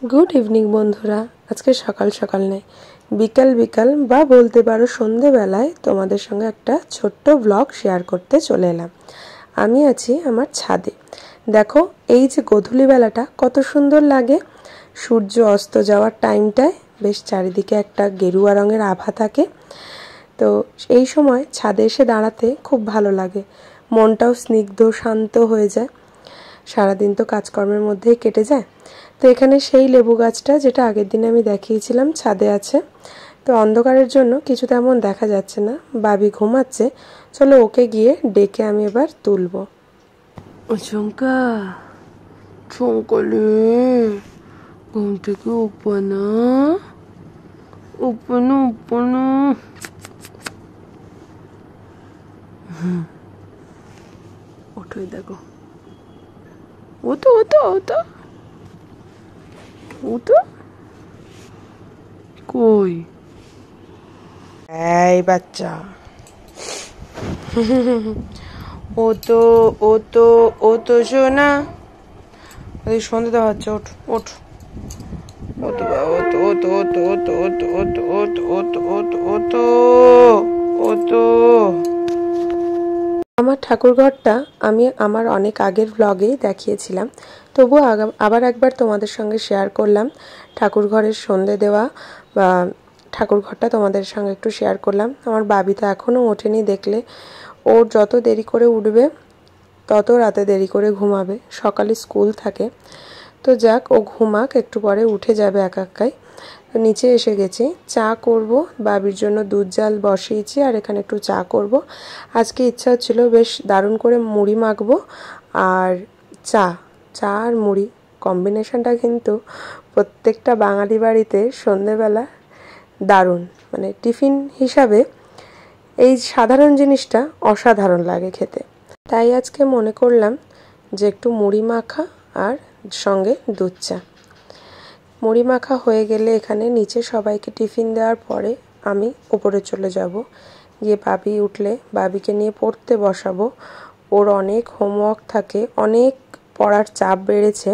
Good evening बंधुरा आज के सकाल सकाल नहीं बिकाल बिकाल बा बोलते पारो सन्ध्ये बेलाय तोमादेर संगे एकटा छोट्ट ब्लग शेयर करते चले एलाम। आमी आछि आमार छादे। देखो এই যে গধূলি বেলাটা কত সুন্দর লাগে। সূর্য অস্ত যাওয়ার টাইমটায় বেশ চারিদিকে একটা গেরুয়া রঙের আভা থাকে। তো এই সময় ছাদে এসে দাঁড়াতে খুব ভালো লাগে, মনটাও স্নিগ্ধ শান্ত হয়ে যায়। সারাদিন তো কাজকর্মের মধ্যেই কেটে যায়। তো এখানে সেই লেবু গাছটা যেটা আগের দিন আমি দেখিয়েছিলাম ছাদে আছে। তো অন্ধকারের জন্য কিছু তেমন দেখা যাচ্ছে না, বাবি ঘুমাচ্ছে। চলো ওকে গিয়ে ডেকে আমি এবার তুলবো। চমকা চমকলে ঘুম থেকে উপনা উপনা উপনা ওঠোই দেখো, ওতো ওতো ওতো ওতো কই এই বাচ্চা ওতো ওতো ওতো শোনা ওই সন্ধ্যে দেওয়া হচ্ছে। ওঠ ওঠ ওতো ওতো ওতো ওতো ওতো ওতো ওতো ওতো ওতো ওতো ওতো। আমার ঠাকুরঘরটা আমি আমার অনেক আগের ব্লগেই দেখিয়েছিলাম, তবুও আবার একবার তোমাদের সঙ্গে শেয়ার করলাম। ঠাকুরঘরের সন্ধে দেওয়া বা ঠাকুরঘরটা তোমাদের সঙ্গে একটু শেয়ার করলাম। আমার বাবি তো এখনও ওঠেনি, দেখলে ওর যত দেরি করে উঠবে তত রাতে দেরি করে ঘুমাবে, সকালে স্কুল থাকে। তো যাক, ও ঘুমাক, একটু পরে উঠে যাবে একা একাই। তো নিচে এসে গেছি, চা করব, বাবির জন্য দুধ জাল বসিয়েছি আর এখানে একটু চা করব। আজকে ইচ্ছা হচ্ছিল বেশ দারুণ করে মুড়ি মাখবো আর চা আর মুড়ি কম্বিনেশনটা কিন্তু প্রত্যেকটা বাঙালি বাড়িতে সন্ধেবেলা দারুণ, মানে টিফিন হিসাবে এই সাধারণ জিনিসটা অসাধারণ লাগে খেতে। তাই আজকে মনে করলাম যে একটু মুড়ি মাখা আর সঙ্গে দুধ চা। মুড়ি মাখা হয়ে গেলে এখানে নিচে সবাইকে টিফিন দেওয়ার পরে আমি উপরে চলে যাব, গিয়ে বাবি উঠলে বাবিকে নিয়ে পড়তে বসাবো। ওর অনেক হোমওয়ার্ক থাকে, অনেক পড়ার চাপ বেড়েছে।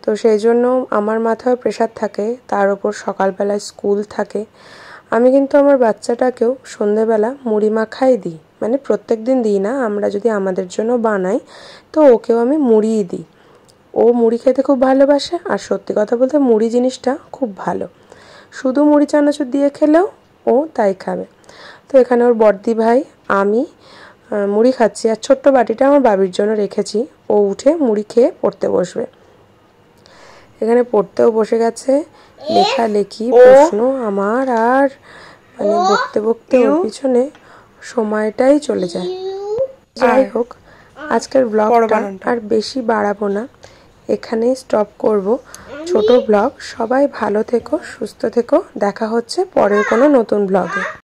তো সেই জন্য আমার মাথায় প্রেশার থাকে, তার উপর সকালবেলায় স্কুল থাকে। আমি কিন্তু আমার বাচ্চাটাকেও সন্ধেবেলা মুড়ি মাখাই দিই, মানে প্রত্যেক দিন দিই না, আমরা যদি আমাদের জন্য বানাই তো ওকেও আমি মুড়িই দিই। ও মুড়ি খেতে খুব ভালোবাসে, আর সত্যি কথা বলতে মুড়ি জিনিসটা খুব ভালো। শুধু মুড়ি চানাচুর দিয়ে খেলেও ও তাই খাবে। তো এখানে ওর বড়দি ভাই আমি মুড়ি খাচ্ছি, আর ছোট্ট বাটিটা আমার বাবির জন্য রেখেছি। ও উঠে মুড়ি খেয়ে পড়তে বসবে। এখানে পড়তেও বসে গেছে, লেখালেখি প্রশ্ন আমার, আর মানে বকতে বকতে ওর পিছনে সময়টাই চলে যায়। যাই হোক, আজকের ব্লগটা আর বেশি বাড়াবো না, এখানেই স্টপ করব। ছোট ব্লগ। সবাই ভালো থেকো, সুস্থ থেকো, দেখা হচ্ছে পরের কোনো নতুন ব্লগে।